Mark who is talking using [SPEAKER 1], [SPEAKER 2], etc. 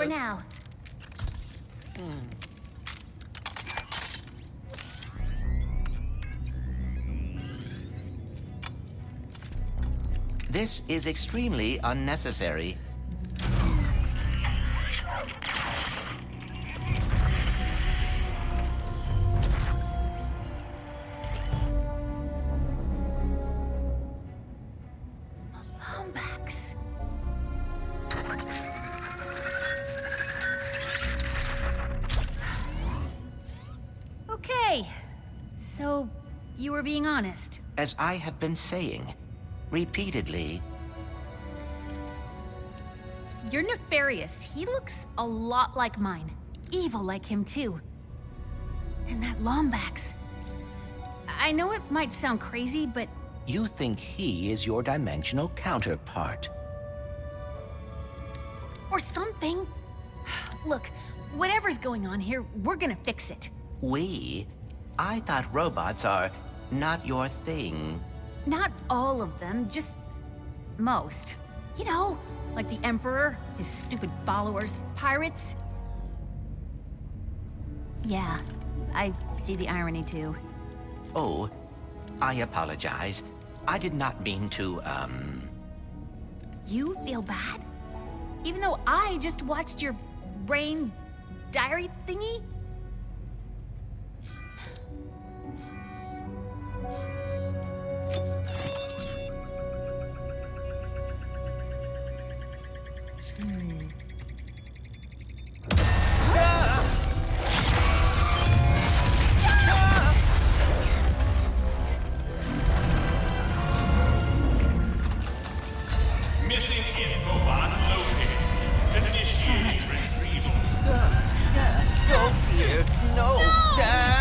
[SPEAKER 1] for now.
[SPEAKER 2] This is extremely unnecessary.
[SPEAKER 1] Nemi-Bax. Okay, so you were being honest.
[SPEAKER 2] As I have been saying repeatedly,
[SPEAKER 1] You're nefarious. He looks a lot like mine. Evil like him, too. And that Nemi-Bax. I know it might sound crazy, but
[SPEAKER 2] you think he is your dimensional counterpart.
[SPEAKER 1] or something. Look, whatever's going on here, we're gonna fix it.
[SPEAKER 2] We? I thought robots are not your thing.
[SPEAKER 1] Not all of them, just most. You know, like the Emperor, his stupid followers, pirates. Yeah, I see the irony too.
[SPEAKER 2] Oh, I apologize. I did not mean to,
[SPEAKER 1] You feel bad? Even though I just watched your brain diary thingy?
[SPEAKER 3] Missing info unloaded. Initiating retrieval.
[SPEAKER 2] Go here. No, Dad.